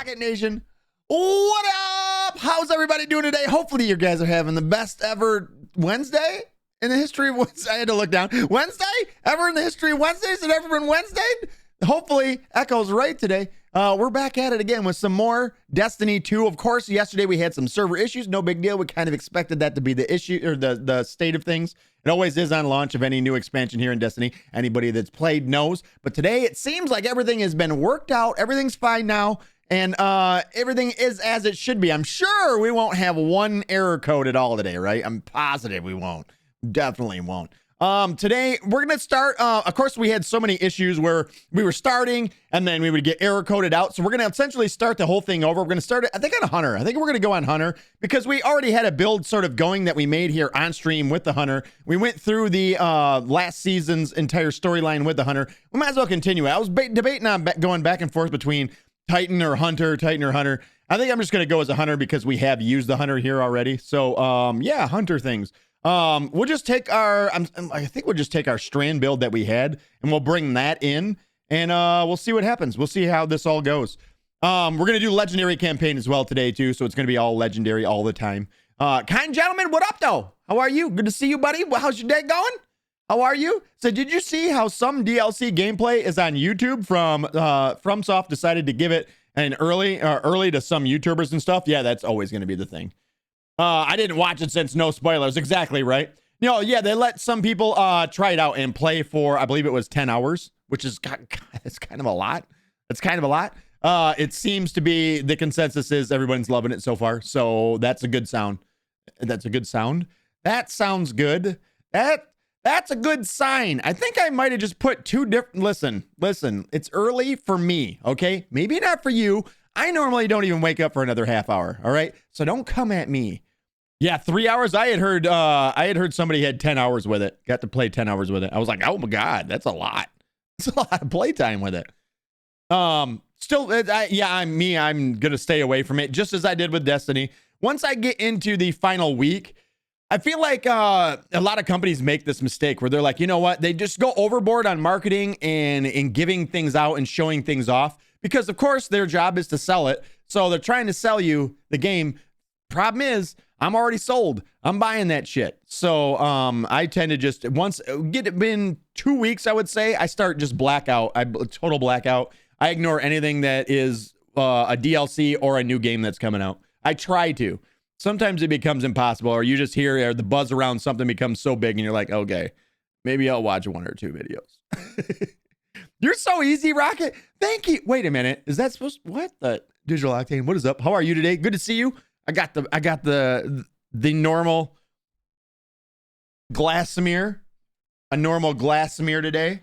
Rocket Nation? What up? How's everybody doing today? Hopefully you guys are having the best ever Wednesday in the history of Wednesday. I had to look down. Wednesday? Ever in the history of Wednesdays? Has it ever been Wednesday? Hopefully Echo's right today. We're back at it again with some more Destiny 2. Of course, yesterday we had some server issues. No big deal. We kind of expected that to be the issue or the state of things. It always is on launch of any new expansion here in Destiny. Anybody that's played knows. But today it seems like everything has been worked out. Everything's fine now. And everything is as it should be. I'm sure we won't have one error code at all today, right? I'm positive we won't. Definitely won't. Today we're going to start, of course we had so many issues where we were starting and then we would get error coded out. So we're going to essentially start the whole thing over. We're going to start it, I think on Hunter. I think we're going to go on Hunter because we already had a build sort of going that we made here on stream with the Hunter. We went through the last season's entire storyline with the Hunter. We might as well continue it. I was debating on going back and forth between Titan or Hunter. I think I'm just going to go as a Hunter because we have used the Hunter here already. So yeah, Hunter things. We'll just take our, I think we'll just take our strand build that we had and we'll bring that in and, we'll see what happens. We'll see how this all goes. We're going to do legendary campaign as well today too. So it's going to be all legendary all the time. Kind gentlemen, what up though? How are you? Good to see you, buddy. How's your day going? How are you? So did you see how some DLC gameplay is on YouTube from FromSoft decided to give it an early to some YouTubers and stuff? Yeah, that's always going to be the thing. I didn't watch it since no spoilers. Exactly right. You know, yeah, they let some people try it out and play for, I believe it was 10 hours, which is it's kind of a lot. It's kind of a lot. It seems to be the consensus is everyone's loving it so far. So that's a good sound. That's a good sound. That sounds good. That's a good sign. I think I might have just put two different. Listen, it's early for me. Okay. Maybe not for you. I normally don't even wake up for another half hour. All right. So don't come at me. Yeah. 3 hours. I had heard somebody had 10 hours with it. Got to play 10 hours with it. I was like, oh my God, that's a lot. It's a lot of playtime with it. Still, I'm going to stay away from it just as I did with Destiny. Once I get into the final week, I feel like a lot of companies make this mistake where they're like, you know what? They just go overboard on marketing and giving things out and showing things off because, of course, their job is to sell it. So they're trying to sell you the game. Problem is, I'm already sold. I'm buying that shit. So I tend to just once get it been 2 weeks, I would say, I start just blackout. Total blackout. I ignore anything that is a DLC or a new game that's coming out. I try to. Sometimes it becomes impossible, or you just hear or the buzz around something becomes so big and you're like, okay, maybe I'll watch one or two videos. You're so easy, Rocket. Thank you. Wait a minute. Is that supposed what? The Digital Octane, what is up? How are you today? Good to see you. I got the normal glass smear, a normal glass smear today,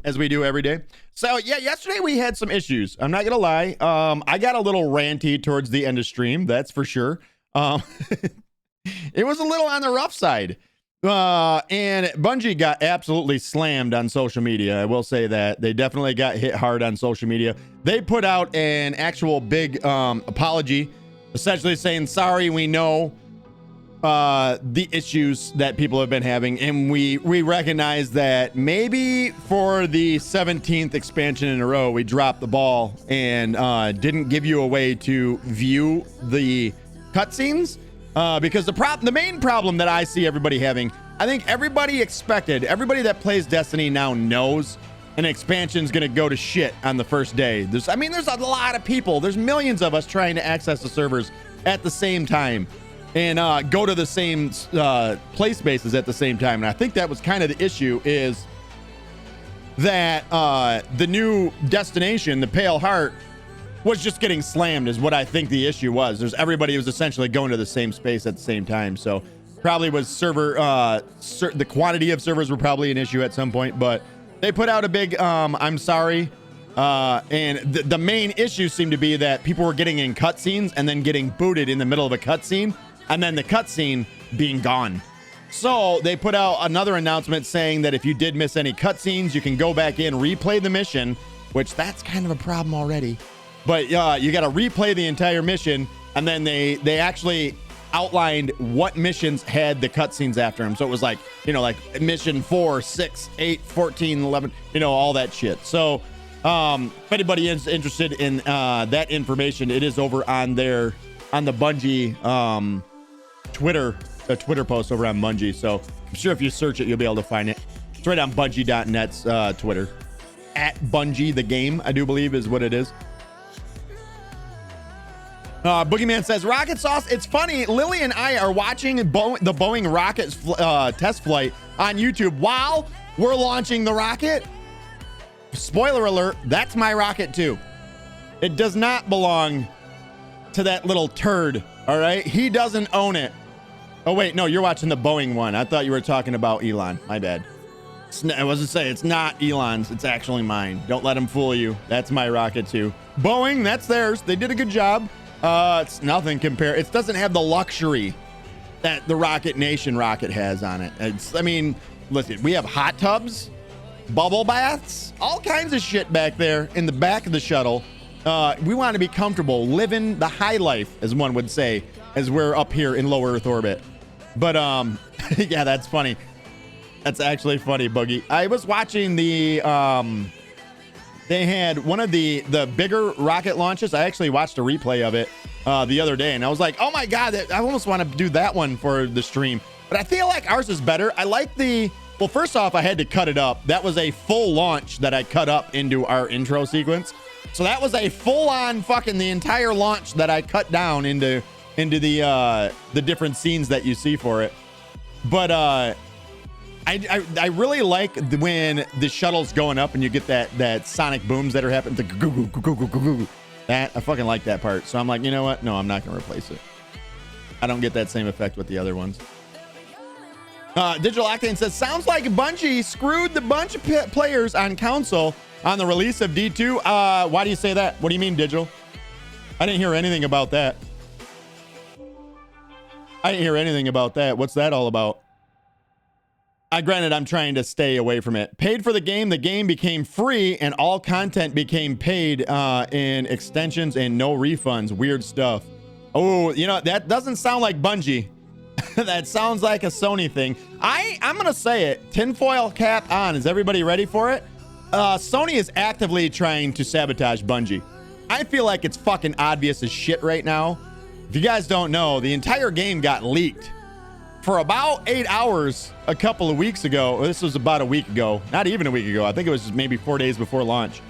as we do every day. So yeah, yesterday we had some issues. I'm not gonna lie. I got a little ranty towards the end of stream, that's for sure. It was a little on the rough side. And Bungie got absolutely slammed on social media. I will say that they definitely got hit hard on social media. They put out an actual big apology, essentially saying, sorry, we know the issues that people have been having, and we recognize that maybe for the 17th expansion in a row, we dropped the ball and didn't give you a way to view the cutscenes, because the main problem that I see everybody having, I think everybody that plays Destiny now knows an expansion is going to go to shit on the first day. There's a lot of people. There's millions of us trying to access the servers at the same time and go to the same play spaces at the same time. And I think that was kind of the issue, is that the new destination, the Pale Heart, was just getting slammed is what I think the issue was. Everybody was essentially going to the same space at the same time. So probably was the quantity of servers were probably an issue at some point, but they put out a big I'm sorry. And the main issue seemed to be that people were getting in cutscenes and then getting booted in the middle of a cutscene, and then the cutscene being gone. So they put out another announcement saying that if you did miss any cutscenes, you can go back in, replay the mission, which that's kind of a problem already. But you got to replay the entire mission, and then they actually outlined what missions had the cutscenes after them. So it was like, like mission 4, 6, 8, 14, 11, all that shit. So If anybody is interested in that information, it is over on the Bungie Twitter post over on Bungie. So I'm sure if you search it, you'll be able to find it. It's right on Bungie.net's Twitter. At Bungie the game, I do believe is what it is. Boogeyman says, Rockitsauce, it's funny. Lily and I are watching the Boeing rocket test flight on YouTube while we're launching the rocket. Spoiler alert, that's my rocket too. It does not belong to that little turd, all right? He doesn't own it. Oh, wait, no, you're watching the Boeing one. I thought you were talking about Elon. My bad. I was to say, it's not Elon's. It's actually mine. Don't let him fool you. That's my rocket too. Boeing, that's theirs. They did a good job. It's nothing compared. It doesn't have the luxury that the Rocket Nation rocket has on it. I mean, listen, we have hot tubs, bubble baths, all kinds of shit back there in the back of the shuttle. We want to be comfortable living the high life, as one would say, as we're up here in low Earth orbit. But yeah, that's funny. That's actually funny, Boogie. I was watching the they had one of the bigger rocket launches. I actually watched a replay of it the other day, and I was like, oh my God, I almost want to do that one for the stream. But I feel like ours is better. I like well, first off, I had to cut it up. That was a full launch that I cut up into our intro sequence. So that was a full-on fucking the entire launch that I cut down into the different scenes that you see for it. But I really like when the shuttle's going up and you get that sonic booms that are happening. That I fucking like that part. So I'm like, you know what? No, I'm not gonna replace it. I don't get that same effect with the other ones. Digital Octane says, sounds like Bungie screwed the bunch of players on console on the release of D2. Why do you say that? What do you mean, Digital? I didn't hear anything about that. What's that all about? Granted, I'm trying to stay away from it. Paid for the game became free, and all content became paid in extensions and no refunds. Weird stuff. Oh, you know, that doesn't sound like Bungie. That sounds like a Sony thing. I'm going to say it. Tinfoil cap on. Is everybody ready for it? Sony is actively trying to sabotage Bungie. I feel like it's fucking obvious as shit right now. If you guys don't know, the entire game got leaked for about 8 hours a couple of weeks ago. This was about a week ago. Not even a week ago. I think it was just maybe 4 days before launch.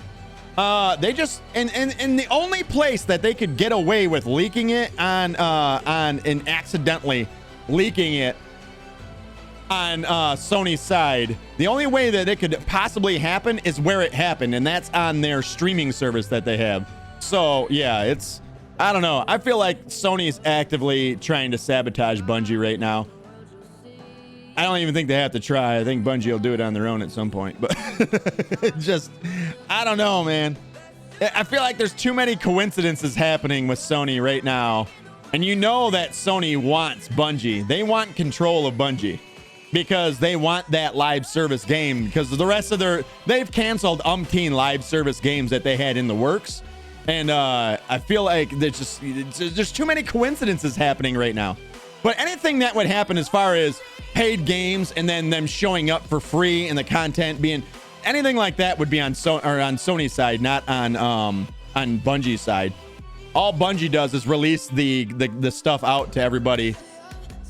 They just and the only place that they could get away with leaking it on and accidentally leaking it on Sony's side, the only way that it could possibly happen is where it happened, and that's on their streaming service that they have. So yeah, I don't know. I feel like Sony's actively trying to sabotage Bungie right now. I don't even think they have to try. I think Bungie will do it on their own at some point. But I don't know, man. I feel like there's too many coincidences happening with Sony right now. And you know that Sony wants Bungie. They want control of Bungie because they want that live service game, because the rest of they've canceled umpteen live service games that they had in the works. And I feel like there's too many coincidences happening right now. But anything that would happen as far as paid games and then them showing up for free and the content being anything like that would be on Sony's side, not on Bungie's side. All Bungie does is release the stuff out to everybody,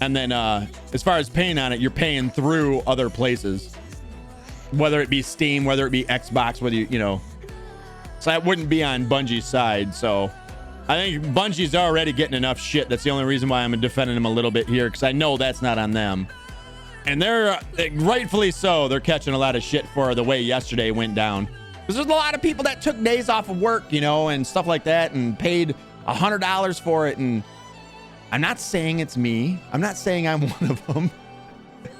and then as far as paying on it, you're paying through other places, whether it be Steam, whether it be Xbox, whether you know. So that wouldn't be on Bungie's side. So I think Bungie's already getting enough shit. That's the only reason why I'm defending them a little bit here, because I know that's not on them. And they're rightfully so. They're catching a lot of shit for the way yesterday went down. Because there's a lot of people that took days off of work, you know, and stuff like that, and paid $100 for it. And I'm not saying it's me. I'm not saying I'm one of them.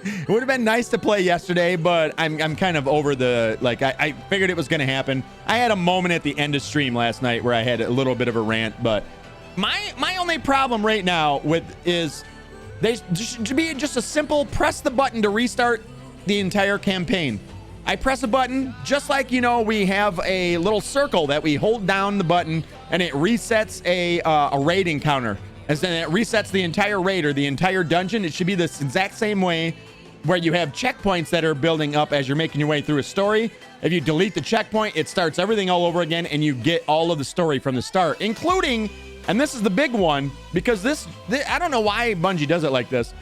It would have been nice to play yesterday, but I'm kind of over the, like, I figured it was going to happen. I had a moment at the end of stream last night where I had a little bit of a rant, but my only problem right now is they should be just a simple press the button to restart the entire campaign. I press a button, just like, you know, we have a little circle that we hold down the button and it resets a raiding counter. And then it resets the entire raid or the entire dungeon. It should be this exact same way where you have checkpoints that are building up as you're making your way through a story. If you delete the checkpoint, it starts everything all over again, and you get all of the story from the start, including, and this is the big one, because I don't know why Bungie does it like this.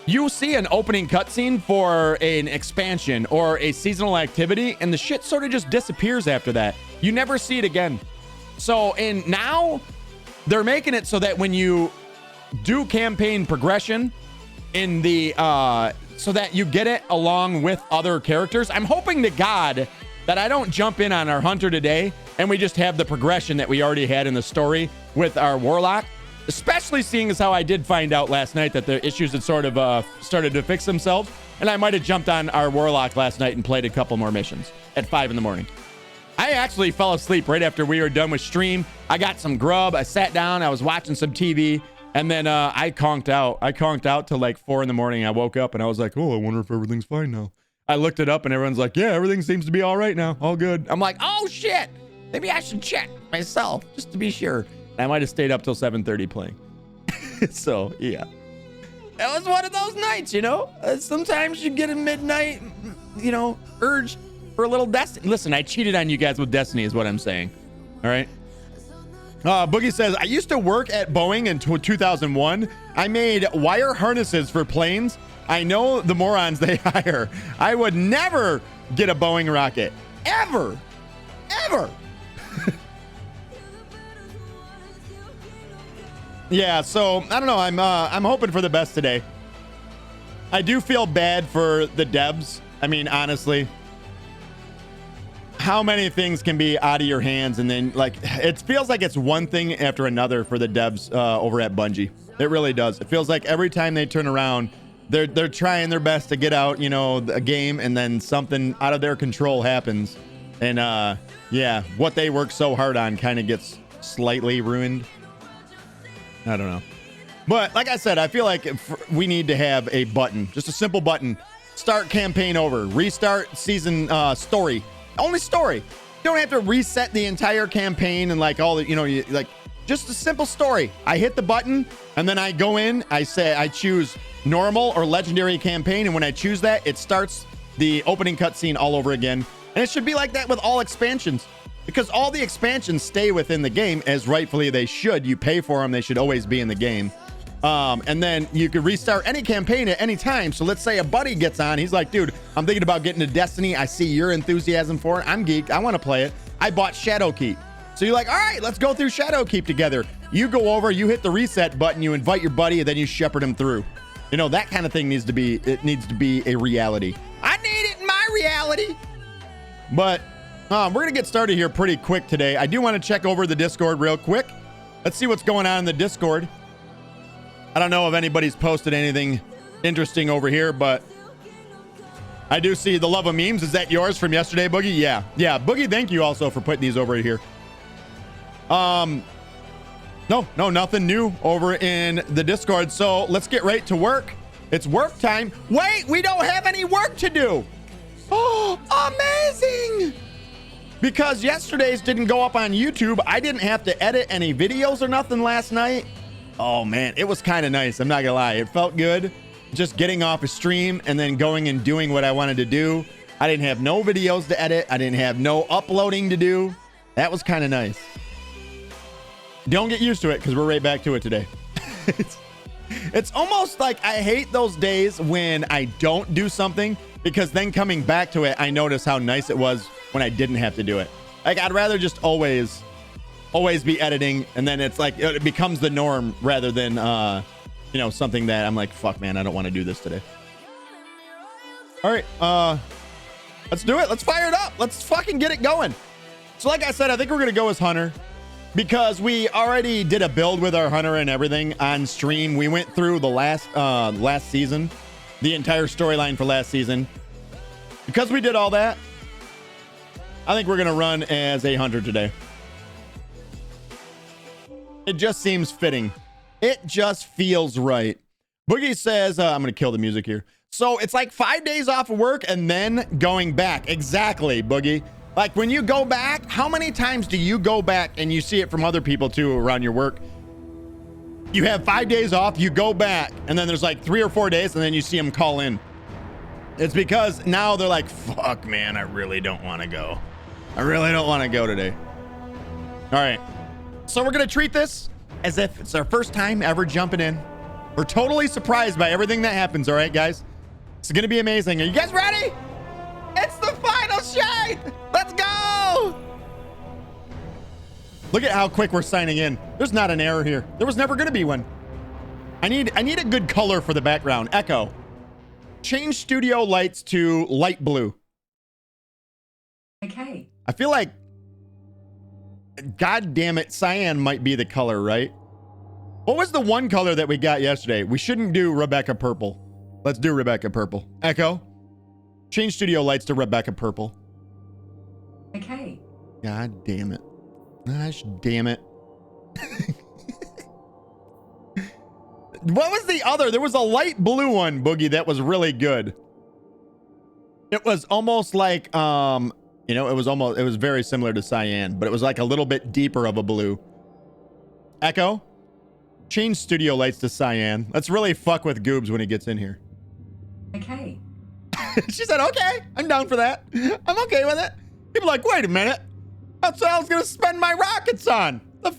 You see an opening cutscene for an expansion or a seasonal activity, and the shit sort of just disappears after that. You never see it again. So, and now they're making it so that when you do campaign progression in the so that you get it along with other characters. I'm hoping to God that I don't jump in on our hunter today and we just have the progression that we already had in the story with our warlock, especially seeing as how I did find out last night that the issues had sort of started to fix themselves, and I might have jumped on our warlock last night and played a couple more missions at 5 in the morning. I actually fell asleep right after we were done with stream. I got some grub, I sat down, I was watching some TV, and then I conked out. I conked out till like 4 in the morning. I woke up and I was like, oh, I wonder if everything's fine now. I looked it up and everyone's like, yeah, everything seems to be all right now. All good. I'm like, oh shit. Maybe I should check myself just to be sure. And I might have stayed up till 7:30 playing. So yeah, that was one of those nights, you know. Sometimes you get a midnight, you know, urge for a little Destiny. Listen, I cheated on you guys with Destiny is what I'm saying. All right. Boogie says, I used to work at Boeing in 2001. I made wire harnesses for planes. I know the morons they hire. I would never get a Boeing rocket. Ever. Yeah, so I don't know. I'm hoping for the best today. I do feel bad for the devs. I mean, honestly, how many things can be out of your hands, and then like it feels like it's one thing after another for the devs over at Bungie. It really does. It feels like every time they turn around, they're trying their best to get out, you know, a game, and then something out of their control happens, and yeah, what they work so hard on kind of gets slightly ruined. I don't know, but like I said, I feel like we need to have a button, just a simple button. Start campaign over, restart season story. Only story. You don't have to reset the entire campaign and like all the, you know, like just a simple story. I hit the button and then I go in, I say I choose normal or legendary campaign, and when I choose that, it starts the opening cutscene all over again. And it should be like that with all expansions, because all the expansions stay within the game as rightfully they should. You pay for them, they should always be in the game. And then you could restart any campaign at any time. So let's say a buddy gets on. He's like, dude, I'm thinking about getting to Destiny. I see your enthusiasm for it. I'm geeked. I want to play it. I bought Shadowkeep. So you're like, all right, let's go through Shadowkeep together. You go over, you hit the reset button, you invite your buddy, and then you shepherd him through. You know, that kind of thing needs to be a reality. I need it in my reality. But we're going to get started here pretty quick today. I do want to check over the Discord real quick. Let's see what's going on in the Discord. I don't know if anybody's posted anything interesting over here, but I do see the love of memes. Is that yours from yesterday, Boogie? Yeah. Boogie, thank you also for putting these over here. No, nothing new over in the Discord. So let's get right to work. It's work time. Wait, we don't have any work to do. Oh, amazing. Because yesterday's didn't go up on YouTube, I didn't have to edit any videos or nothing last night. Oh man, it was kind of nice. I'm not gonna lie. It felt good just getting off a stream and then going and doing what I wanted to do. I didn't have no videos to edit. I didn't have no uploading to do. That was kind of nice. Don't get used to it because we're right back to it today. It's almost like I hate those days when I don't do something, because then coming back to it, I notice how nice it was when I didn't have to do it. Like I'd rather just always be editing, and then it's like it becomes the norm rather than you know, something that I'm like, fuck man, I don't want to do this today. All right, let's do it. Let's fire it up. Let's fucking get it going. So like I said, I think we're gonna go as Hunter, because we already did a build with our Hunter and everything on stream. We went through the last season, the entire storyline for last season. Because we did all that, I think we're gonna run as a Hunter today. It just seems fitting. It just feels right. Boogie says, I'm going to kill the music here. So it's like 5 days off of work and then going back. Exactly, Boogie. Like when you go back, how many times do you go back, and you see it from other people too around your work? You have 5 days off, you go back, and then there's like 3 or 4 days, and then you see them call in. It's because now they're like, fuck, man, I really don't want to go. I really don't want to go today. All right. So we're going to treat this as if it's our first time ever jumping in. We're totally surprised by everything that happens. All right, guys. It's going to be amazing. Are you guys ready? It's the final shine. Let's go. Look at how quick we're signing in. There's not an error here. There was never going to be one. I need a good color for the background. Echo. Change studio lights to light blue. Okay. I feel like, God damn it, cyan might be the color, right? What was the one color that we got yesterday? We shouldn't do Rebecca purple. Let's do Rebecca purple. Echo. Change studio lights to Rebecca purple. Okay. God damn it. Gosh damn it. What was the other? There was a light blue one, Boogie, that was really good. It was almost like, you know, it was very similar to cyan, but it was like a little bit deeper of a blue. Echo, change studio lights to cyan. Let's really fuck with Goobs when he gets in here. Okay. She said, okay, I'm down for that. I'm okay with it. People are like, wait a minute. That's what I was going to spend my rockets on. The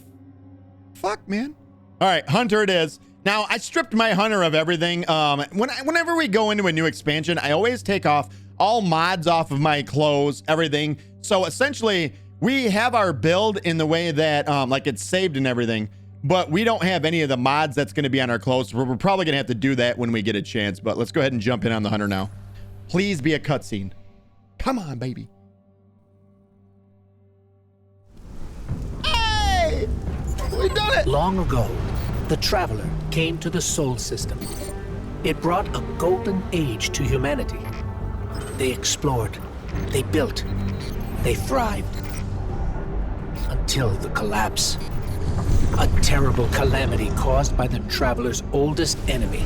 fuck, man. All right, Hunter it is. Now, I stripped my Hunter of everything. Whenever we go into a new expansion, I always take off all mods off of my clothes, everything. So essentially, we have our build in the way that, like, it's saved and everything, but we don't have any of the mods that's going to be on our clothes. We're probably going to have to do that when we get a chance, but let's go ahead and jump in on the Hunter now. Please be a cutscene. Come on, baby. Hey! We done it! Long ago, the Traveler came to the Sol system. It brought a golden age to humanity. They explored, they built, they thrived. Until the collapse. A terrible calamity caused by the Traveler's oldest enemy.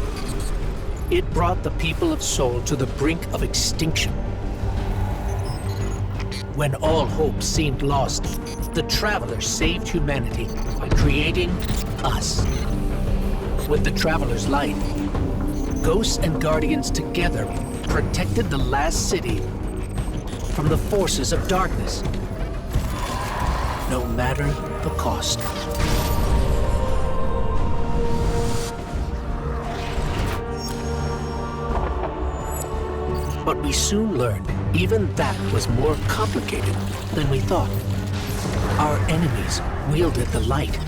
It brought the people of Sol to the brink of extinction. When all hope seemed lost, the Traveler saved humanity by creating us. With the Traveler's light, ghosts and guardians together protected the last city from the forces of darkness, no matter the cost. But we soon learned even that was more complicated than we thought. Our enemies wielded the light,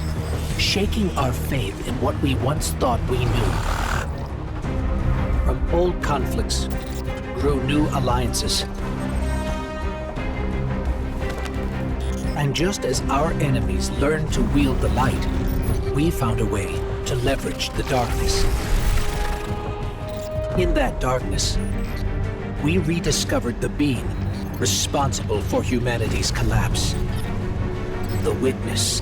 shaking our faith in what we once thought we knew. From old conflicts grew new alliances. And just as our enemies learned to wield the light, we found a way to leverage the darkness. In that darkness, we rediscovered the being responsible for humanity's collapse. The Witness.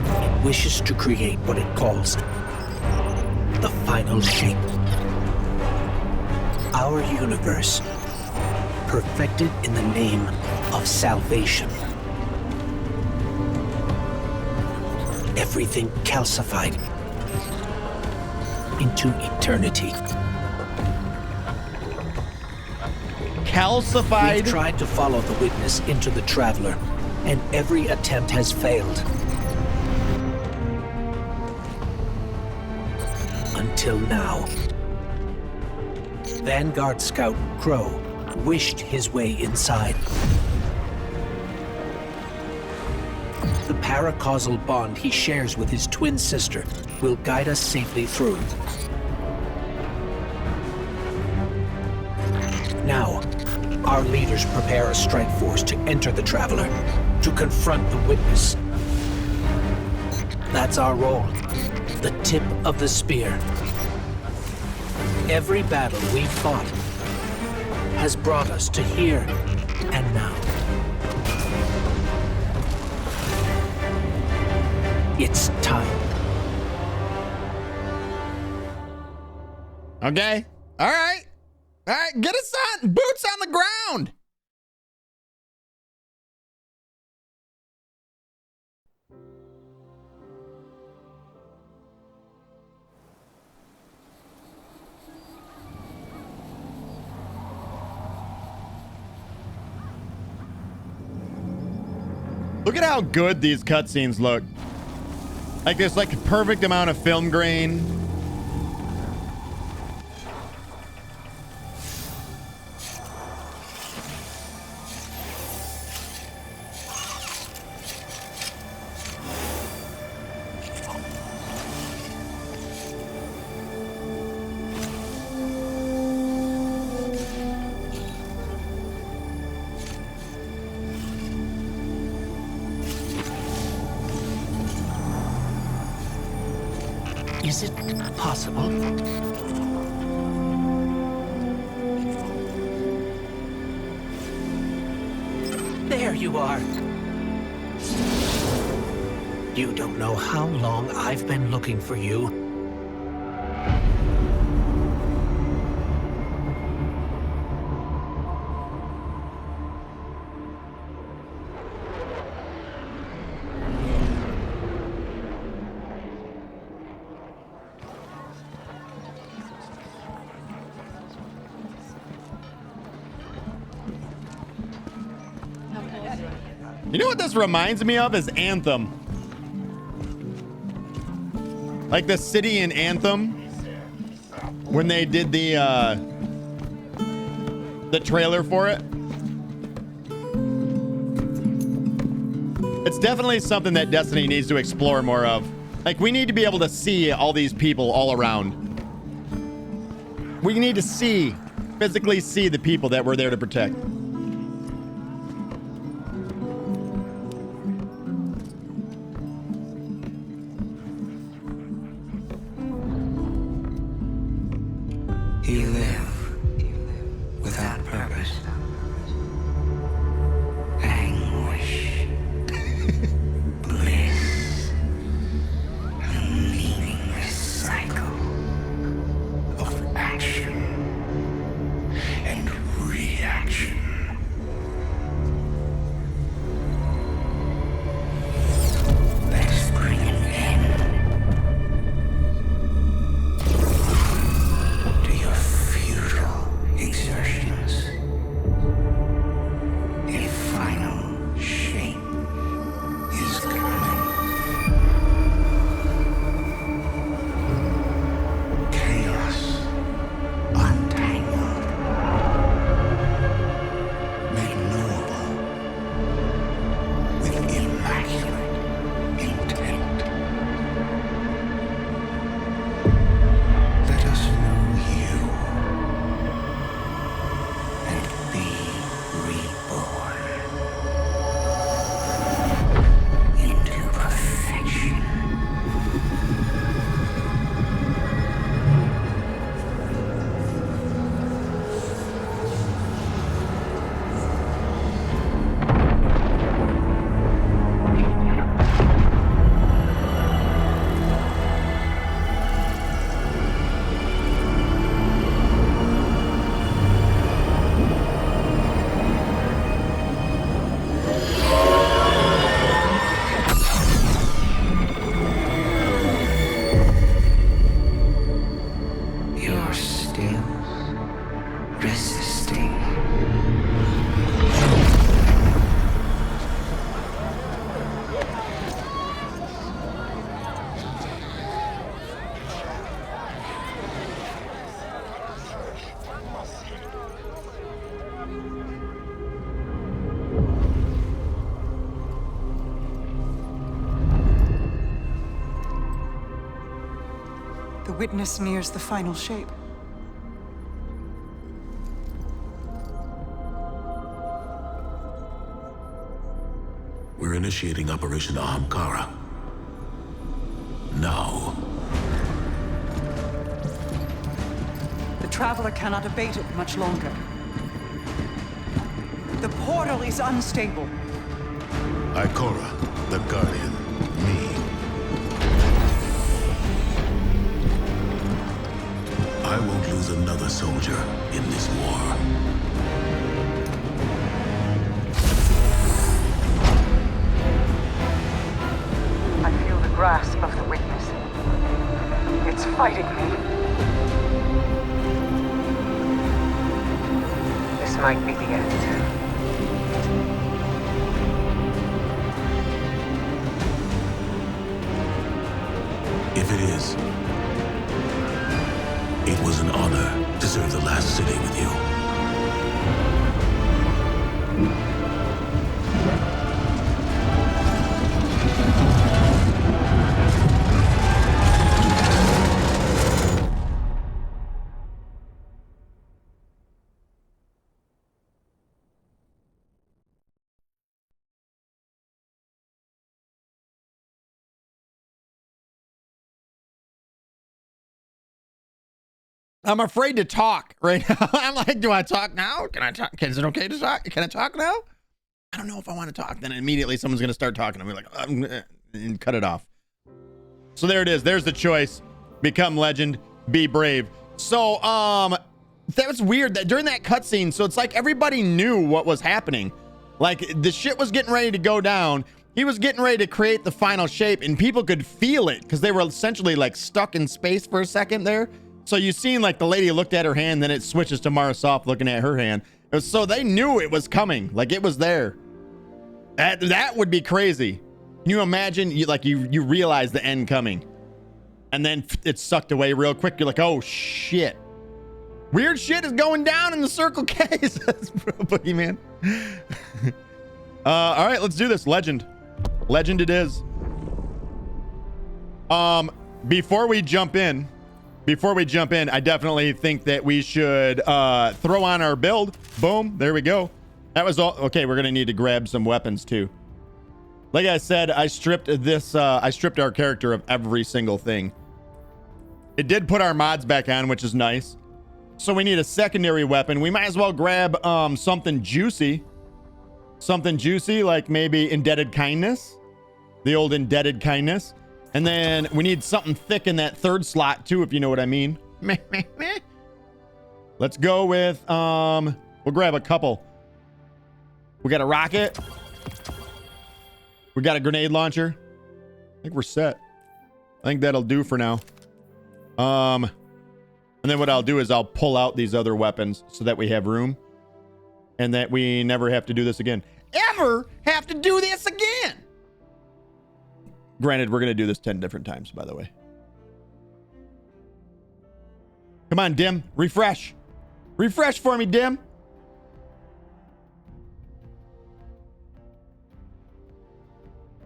It wishes to create what it calls the final shape. Our universe, perfected in the name of salvation. Everything calcified into eternity. Calcified? We've tried to follow the Witness into the Traveler, and every attempt has failed. Until now. Vanguard Scout Crow wished his way inside. The paracausal bond he shares with his twin sister will guide us safely through. Now, our leaders prepare a strike force to enter the Traveler, to confront the Witness. That's our role, the tip of the spear. Every battle we've fought has brought us to here and now. It's time. Okay. All right. All right. Get us on. Boots on the ground. Look at how good these cutscenes look. Like there's like a perfect amount of film grain. Is it possible? There you are. You don't know how long I've been looking for you. You know what this reminds me of is Anthem. Like the city in Anthem when they did the trailer for it. It's definitely something that Destiny needs to explore more of. Like we need to be able to see all these people all around. We need to see, physically see the people that we're there to protect. You live without purpose, anguish, bliss, a meaningless cycle of action and reaction. Let's bring an end to your futile exertions. A final shape is coming. Chaos untangled, made knowable with immaculate intent. Let us know you and be reborn into perfection. You're still resisting. The witness nears the final shape. We're initiating Operation Ahamkara. Now. The Traveler cannot abate it much longer. The portal is unstable. Ikora, the Guardian, me. I won't lose another soldier in this war. I feel the grasp of the witness. It's fighting me. This might be the end. If it is, it was an honor to serve the last city with you. I'm afraid to talk right now. I'm like, do I talk now? Can I talk? Is it okay to talk? Can I talk now? I don't know if I want to talk. Then immediately someone's going to start talking. I'm like, and cut it off. So there it is. There's the choice. Become legend. Be brave. So, that was weird that during that cutscene. So it's like everybody knew what was happening. Like the shit was getting ready to go down. He was getting ready to create the final shape and people could feel it because they were essentially like stuck in space for a second there. So you seen like the lady looked at her hand, then it switches to Mara Soft looking at her hand. So they knew it was coming, like it was there. That would be crazy. Can you imagine? You realize the end coming, and then it's sucked away real quick. You're like, oh shit, weird shit is going down in the Circle K. Says Boogeyman. All right, let's do this. Legend it is. Before we jump in, I definitely think that we should throw on our build. Boom, there we go. That was all. Okay, we're gonna need to grab some weapons too. Like I said, I stripped our character of every single thing. It did put our mods back on, which is nice. So we need a secondary weapon. We might as well grab something juicy. Something juicy, like maybe Indebted Kindness. The old Indebted Kindness. And then we need something thick in that third slot too, if you know what I mean. Let's go with, we'll grab a couple. We got a rocket. We got a grenade launcher. I think we're set. I think that'll do for now. And then what I'll do is I'll pull out these other weapons so that we have room and that we never have to do this again. Ever have to do this again? Granted, we're going to do this 10 different times, by the way. Come on, Dim. Refresh. Refresh for me, Dim.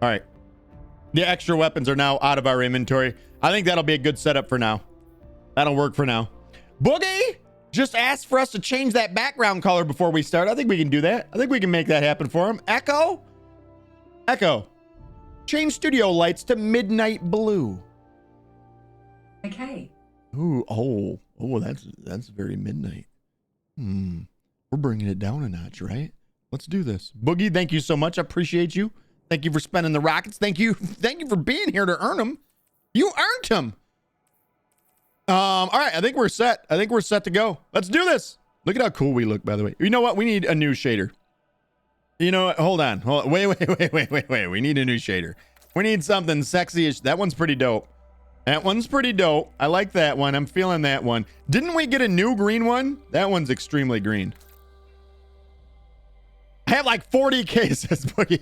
All right. The extra weapons are now out of our inventory. I think that'll be a good setup for now. That'll work for now. Boogie just asked for us to change that background color before we start. I think we can do that. I think we can make that happen for him. Echo. Change studio lights to midnight blue. Okay. Ooh, that's very midnight. We're bringing it down a notch, right? Let's do this. Boogie, thank you so much. I appreciate you. Thank you for spending the rockets. Thank you for being here to earn them. You earned them. All right, I think we're set. I think we're set to go. Let's do this. Look at how cool we look, by the way. You know what? We need a new shader. You know what? Hold on. Wait. We need a new shader. We need something sexy-ish. That one's pretty dope. I like that one. I'm feeling that one. Didn't we get a new green one? That one's extremely green. I have like 40K, says Boogie.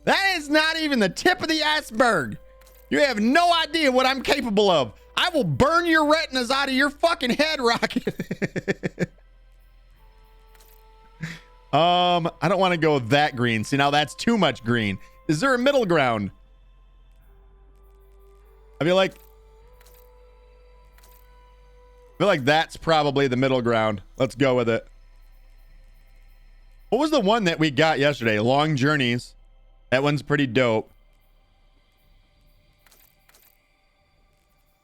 That is not even the tip of the iceberg. You have no idea what I'm capable of. I will burn your retinas out of your fucking head, Rocket. I don't want to go that green. See, now that's too much green. Is there a middle ground? I feel like that's probably the middle ground. Let's go with it. What was the one that we got yesterday? Long Journeys. That one's pretty dope.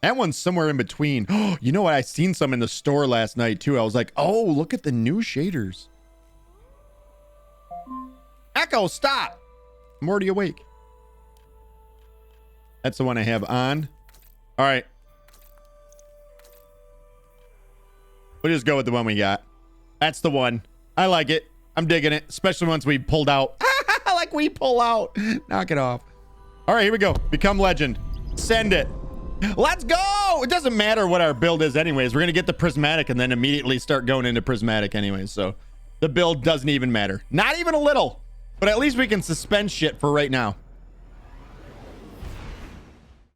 That one's somewhere in between. Oh, you know what? I seen some in the store last night too. I was like, oh, look at the new shaders. Echo, stop. I'm already awake. That's the one I have on. All right. We'll just go with the one we got. That's the one. I like it. I'm digging it, especially once we pulled out. Like we pull out. Knock it off. All right, here we go. Become legend. Send it. Let's go. It doesn't matter what our build is anyways. We're going to get the prismatic and then immediately start going into prismatic anyways. So the build doesn't even matter. Not even a little. But at least we can suspend shit for right now.